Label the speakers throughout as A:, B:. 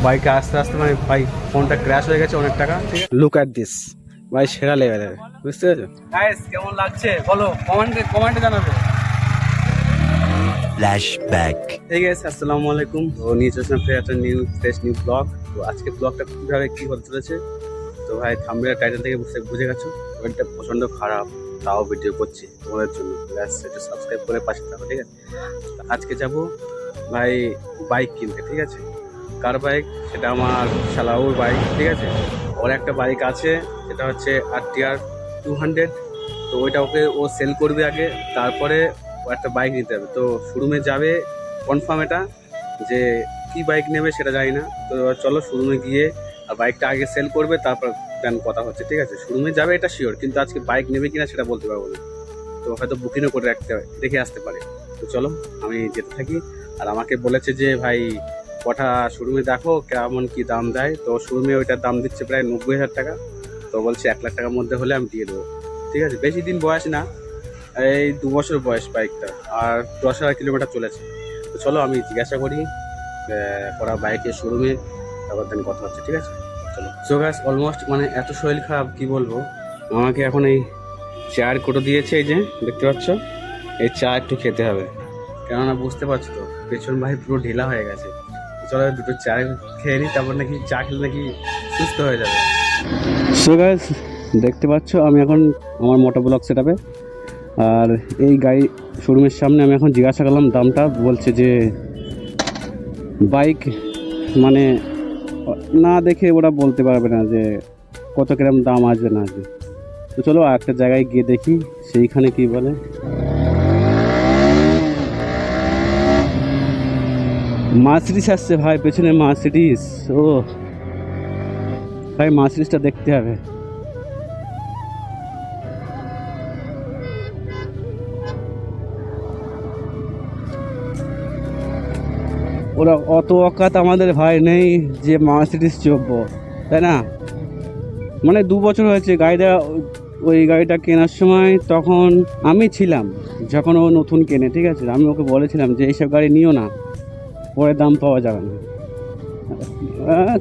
A: বাইকে আস্তে আস্তে মানে ভাই ফোনটা ক্র্যাশ হয়ে গেছে অনেক টাকা। ঠিক আছে, লুক অ্যাট দিস ভাই, সেরা লেভেলের, বুঝতে পেরেছো গাইস? কেমন লাগছে বলো, কমেন্টে জানাবে।
B: ফ্ল্যাশব্যাক।
A: ঠিক আছে, আসসালামু আলাইকুম। তো নিয়ে চলছে একটা ফ্রেশ নিউ ব্লগ। তো আজকে ব্লগটা কীভাবে কী হতে চলেছে, তো ভাই থাম্বনেল টাইটেল থেকে বুঝে গেছো, ওয়েটটা প্রচণ্ড খারাপ, তাও ভিডিও করছি তোমাদের জন্য। ব্যাস একটু সাবস্ক্রাইব করে পাশে থাকো, ঠিক আছে? আজকে যাব ভাই বাইক কিনতে, ঠিক আছে? কার বাইক? সেটা আমার শালাউর বাইক, ঠিক আছে? ওর একটা বাইক আছে, সেটা হচ্ছে RTR 200। তো ওইটা ও সেল করবে আগে, তারপরে ও একটা বাইক নিতে হবে। তো শোরুমে যাবে কনফার্ম এটা, যে কি বাইক নেবে সেটা জানি না। তো চলো শোরুমে গিয়ে আর বাইকটা আগে সেল করবে, তারপর প্ল্যান কথা হচ্ছে, ঠিক আছে? শোরুমে যাবে এটা শিওর, কিন্তু আজকে বাইক নেবে কিনা সেটা বলতে পারবো না। তো হয়তো বুকিংও করে রেখে আসতে পারে। তো চলো আমি যেতে থাকি। আর আমাকে বলেছে যে ভাই কটা শোরুমে দেখো কেমন কি দাম দেয়। তো শোরুমে ওইটার দাম দিচ্ছে প্রায় 90,000 টাকা। তো বলছে 1 লাখ টাকার মধ্যে হলে আমি দিয়ে দেবো, ঠিক আছে? বেশি দিন বয়স না, এই 2 বছর বয়স বাইকটা, আর 10,000 কিলোমিটার চলেছে। তো চলো আমি জিজ্ঞাসা করি করা বাইকের শোরুমে, তারপর দেন কথা হচ্ছে, ঠিক আছে? চলো। সো গাইস, অলমোস্ট মানে এত শরীর খারাপ কি বলবো। আমাকে এখন এই চায়ের কোটো দিয়েছে, এই যে দেখতে পাচ্ছ, এই চা একটু খেতে হবে, কেননা বুঝতে পারছো তো পেছন ভাই পুরো ঢিলা হয়ে গেছে। চলো দুটো চা খেয়ে নিই, তারপর নাকি চা খেলে নাকি সুস্থ হয়ে যাবে। সো গাইস, দেখতে পাচ্ছ আমি এখন আমার মোটো ব্লগ সেটআপে, আর এই গাড়ি শোরুমের সামনে আমি এখন জিজ্ঞাসা করলাম দামটা। বলছে যে বাইক মানে না দেখে ওরা বলতে পারবে না যে কত কিরম দাম আসবে না আসবে। তো চলো একটা জায়গায় গিয়ে দেখি সেইখানে কি বলে। মার্সিডিস আসছে ভাই, পেছনে মার্সিডিস। ও ভাই, মার্সিডিসটা দেখতে হবে। ওরা অত অকাত আমাদের ভাই নেই যে মার্সিডিস চড়বো, তাই না? মানে 2 বছর হয়েছে গাড়িটা, ওই গাড়িটা কেনার সময় তখন আমি ছিলাম, যখন ও নতুন কেনে, ঠিক আছে? আমি ওকে বলেছিলাম যে এইসব গাড়ি নিও না, পরে দাম পাওয়া যাবে না।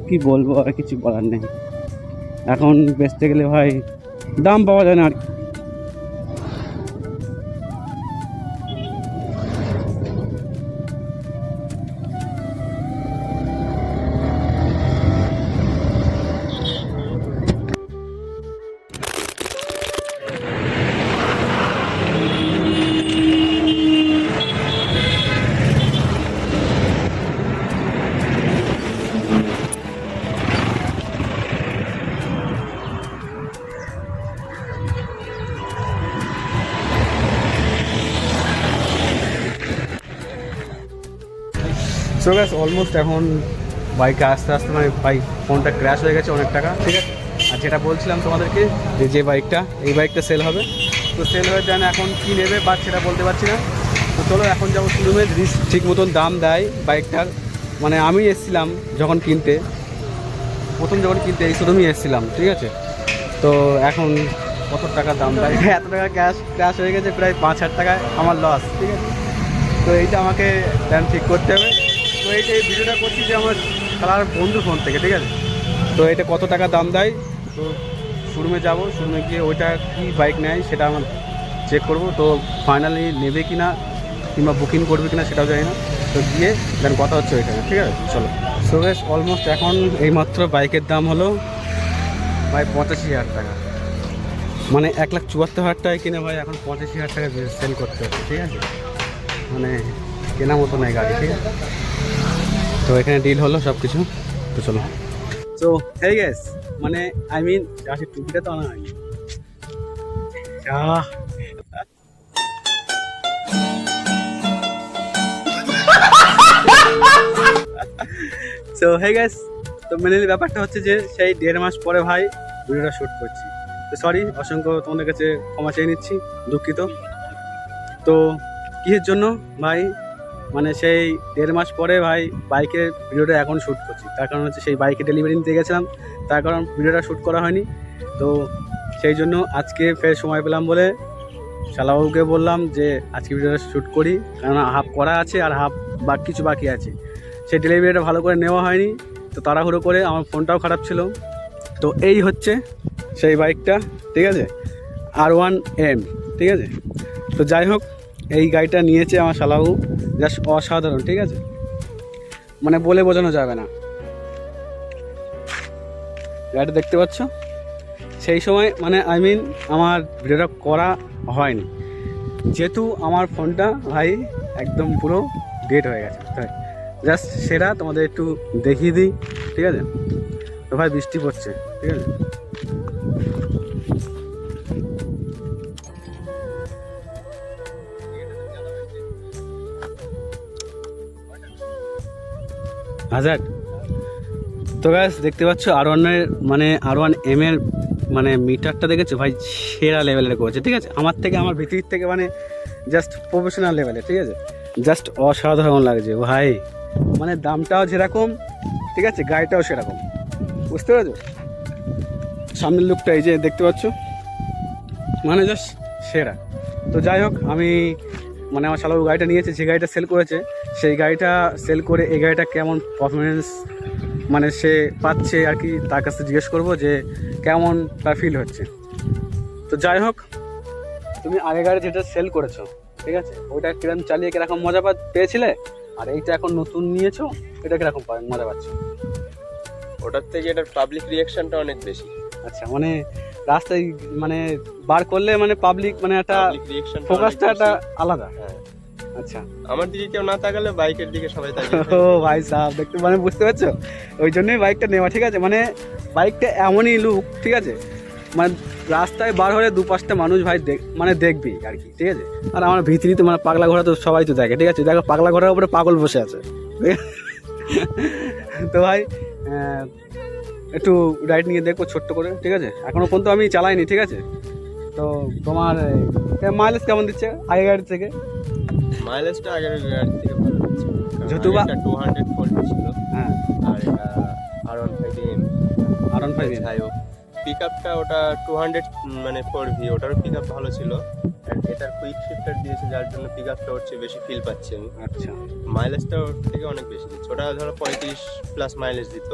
A: কি বলবো, আর কিছু বলার নেই। এখন বেচতে গেলে ভাই দাম পাওয়া যায় না আর কি। সো গাইস, অলমোস্ট এখন বাইকে আস্তে আস্তে মানে বাইক ফোনটা ক্র্যাশ হয়ে গেছে অনেক টাকা, ঠিক আছে? আর যেটা বলছিলাম তোমাদেরকে, যে বাইকটা, এই বাইকটা সেল হবে। তো সেল হয়ে দেন এখন কী নেবে বাট সেটা বলতে পারছি না। তো চলো এখন যাবো শোরুমে, যদি ঠিক মতন দাম দেয় বাইকটার। মানে আমি এসেছিলাম যখন কিনতে, প্রথম যখন কিনতে এই শোরুমই এসেছিলাম, ঠিক আছে? তো এখন কত টাকা দাম দেয়, এত টাকা ক্র্যাশ হয়ে গেছে, প্রায় 5,000 টাকায় আমার লস, ঠিক আছে? তো এইটা আমাকে প্ল্যান ঠিক করতে হবে। তো এই ভিডিওটা করছি যে আমার খেলার বন্ধু ফোন থেকে, ঠিক আছে? তো এটা কত টাকা দাম দেয়, তো শোরুমে যাব, শোরুমে গিয়ে ওইটা কি বাইক নেয় সেটা আমার চেক করব। তো ফাইনালি নেবে কি না, কিংবা বুকিং করবে কি না সেটাও জানি না। তো গিয়ে দেন কথা হচ্ছে ওইখানে, ঠিক আছে? চলো। সো গাইস, অলমোস্ট এখন এইমাত্র বাইকের দাম হলো ভাই 85,000 টাকা। মানে 1,74,000 টাকায় কিনে ভাই এখন 85,000 টাকা সেল করতে হবে, ঠিক আছে? মানে কেনা মতো নাই গাড়ি, ঠিক আছে? তো এখানে ডিল হলো সব কিছু। তো চলো। তো হেই গাইস, মানে আই মিন গাছের টুপিটা তো আনা হয়নি। সো হেই গাইস, তো মেনলি ব্যাপারটা হচ্ছে যে সেই 1.5 মাস পরে ভাই ভিডিওটা শ্যুট করছি। তো সরি, অসংখ্য তোমাদের কাছে ক্ষমা চেয়ে নিচ্ছি, দুঃখিত। তো কিসের জন্য ভাই, মানে সেই 1.5 মাস পরে ভাই বাইকের ভিডিওটা এখন শ্যুট করছি। তার কারণ হচ্ছে সেই বাইকে ডেলিভারি নিতে গেছিলাম, তার কারণ ভিডিওটা শ্যুট করা হয়নি। তো সেই জন্য আজকে ফের সময় পেলাম বলে শালাবাবুকে বললাম যে আজকে ভিডিওটা শ্যুট করি, কারণ হাফ করা আছে আর হাফ কিছু বাকি আছে। সেই ডেলিভারিটা ভালো করে নেওয়া হয়নি। তো তো তাড়াহুড়ো করে আমার ফোনটাও খারাপ ছিল। তো এই হচ্ছে সেই বাইকটা, ঠিক আছে, R1M, ঠিক আছে। তো যাই হোক, এই গাড়িটা নিয়েছে আমার শালাবু, জাস্ট অসাধারণ, ঠিক আছে, মানে বলে বোঝানো যাবে না। গাড়িটা দেখতে পাচ্ছ, সেই সময় মানে আমার ভিডিওটা করা হয়নি, যেহেতু আমার ফোনটা ভাই একদম পুরো ডেড হয়ে গেছে। তাই জাস্ট সেটা তোমাদের একটু দেখিয়ে দিই, ঠিক আছে। তো ভাই বৃষ্টি পড়ছে, ঠিক আছে। হাজার তো গাইস দেখতে পাচ্ছ R1M এর মানে মিটারটা দেখেছো ভাই, সেরা লেভেলের করেছে, ঠিক আছে। আমার থেকে, আমার ভিতর থেকে মানে জাস্ট প্রফেশনাল লেভেলে, ঠিক আছে, জাস্ট অসাধারণ লাগছে ভাই। মানে দামটাও যেরকম, ঠিক আছে, গাড়িটাও সেরকম, বুঝতে পেরেছো। সামনের লুকটা এই যে দেখতে পাচ্ছ, মানে জাস্ট সেরা। তো যাই হোক, আমি মানে আমার শালাবু গাড়িটা নিয়েছে, যে গাড়িটা সেল করেছে, সেই গাড়িটা সেল করে এই গাড়িটা কেমন পারফরমেন্স মানে সে পাচ্ছে আর কি, তার কাছে জিজ্ঞেস করবো যে কেমন তার ফিল হচ্ছে। তো যাই হোক, তুমি আগে গাড়ি যেটা সেল করেছো, ঠিক আছে, ওইটা কিরকম চালিয়ে কিরকম মজা পেয়েছিলে, আর এইটা এখন নতুন নিয়েছো, এটা কিরকম মজা পাচ্ছ?
B: ওটার থেকে এটার পাবলিক রিঅ্যাকশনটা অনেক বেশি।
A: আচ্ছা, মানে রাস্তায় মানে বার করলে মানে পাবলিক মানে একটা ফোকাসটা একটা আলাদা।
B: হ্যাঁ,
A: আচ্ছা,
B: আমার দিকে কেউ না তাকালে বাইকের দিকে সবাই তাকিয়ে
A: ও ভাই সাহেব, দেখতে মানে বুঝতে পারছো, ওই জন্যই বাইকটা নেওয়া, ঠিক আছে। মানে বাইকটা এমনই লুক, ঠিক আছে, মানে রাস্তায় বার হলে দুপাশটা মানুষ ভাই মানে দেখবি আর কি, ঠিক আছে। আর আমার ভিতরিতে মানে পাগলা ঘোড়া তো সবাই তো দেখে, ঠিক আছে, দেখো পাগলা ঘোড়ার উপরে পাগল বসে আছে। তো ভাই একটু রাইড নিয়ে দেখবো ছোট্ট করে, ঠিক আছে। এখনো পর্যন্ত আমি চালাইনি, ঠিক আছে। তো তোমার মাইলেজ কেমন দিচ্ছে আগের গাড়ি থেকে?
B: মাইলেজটা আগের গাড়ি থেকে ভালো হচ্ছে,
A: যেহেতু বা
B: 240 ছিল।
A: হ্যাঁ,
B: আর এটা R15M, যাই হোক, পিক আপটা ওটা 200 মানে 4V, ওটারও পিক আপ ভালো ছিল। আর এটার কুইক শিফটার দিয়েছে, যার জন্য পিক আপটা হচ্ছে বেশি ফিল পাচ্ছি আমি।
A: আচ্ছা,
B: মাইলেজটা ওর থেকে অনেক বেশি দিচ্ছে, ওটা ধরো 35+ মাইলেজ দিত,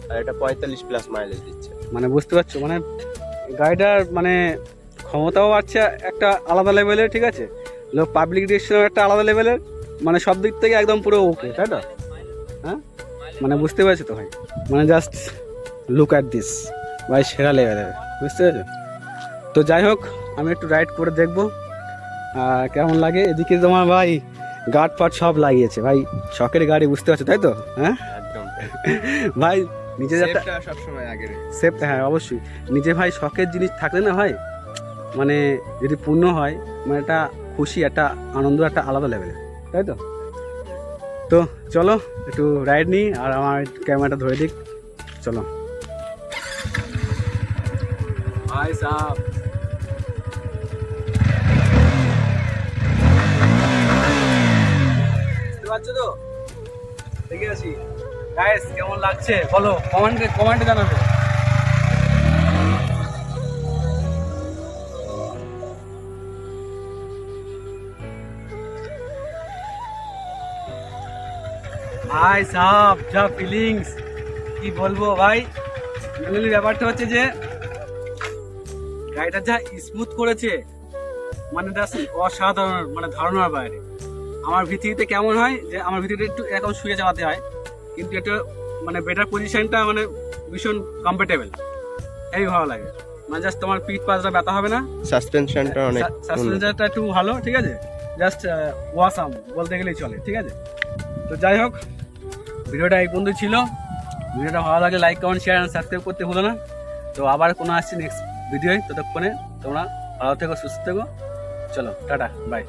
B: আর এটা 45+ মাইলেজ দিচ্ছে।
A: মানে বুঝতে পারছো, মানে গাড়িটার মানে ক্ষমতাও আছে একটা আলাদা লেভেলের, ঠিক আছে, লোক পাবলিক ডিরেকশনও একটা আলাদা লেভেলের, মানে সব দিক থেকে একদম পুরো ওকে, তাই তো? হ্যাঁ, মানে বুঝতে পারছি তো ভাই, মানে জাস্ট লুক অ্যাট দিস ভাই, সেরা লেভেলের, বুঝতে পেরেছো। তো যাই হোক, আমি একটু রাইড করে দেখবো কেমন লাগে। এদিকে তোমার ভাই গার্ড ফাট সব লাগিয়েছে ভাই, শখের গাড়ি, বুঝতে পারছো তাই তো? হ্যাঁ
B: একদম
A: ভাই, নিজে
B: সেফটা সব সময় আগে রে।
A: সেফ, হ্যাঁ অবশ্যই, নিজে ভাই শখের জিনিস থাকলে না ভাই, মানে যদি পূর্ণ হয়, মানে একটা খুশি, একটা আনন্দ, একটা আলাদা লেভেলের, তাই তো? তো চলো একটু রাইড নিই, আর আমার ক্যামেরাটা ধরে দিক, চলো ভাই সাহেব। বুঝতে পারছো তো? দেখে আসি গাইস, কেমন লাগছে বলো, কমেন্টে জানাবে। ভাই সাহেব, যা ফিলিংস কি বলবো ভাই। ফাইনালি ব্যাপারটা হচ্ছে যে গাড়িটা যা স্মুথ করেছে, মানে জাস্ট অসাধারণ, মানে ধারণার বাইরে। আমার ভিতরিতে কেমন হয় যে আমার ভিতরিতে একটু এরকম শুয়ে চালাতে হয়, কিন্তু এটা মানে বেটার পজিশনটা মানে ভীষণ কমফোর্টেবল, এই ভালো লাগে। মানে জাস্ট তোমার পিঠ পাঁচটা ব্যথা হবে না,
B: সাসপেনশনটা অনেক,
A: সাসপেনশনটা একটু ভালো, ঠিক আছে, জাস্ট ওয়াসাম বলতে গেলেই চলে, ঠিক আছে। তো যাই হোক, ভিডিওটা এই পর্যন্ত ছিল। ভিডিওটা ভালো লাগলে লাইক, কমেন্ট, শেয়ার আর সাবস্ক্রাইব করতে ভুলো না। তো আবার কোনো আসছি নেক্সট ভিডিওয়, ততক্ষণে তোমরা ভালো থেকো, সুস্থ থেকো, চলো টাটা, বাই।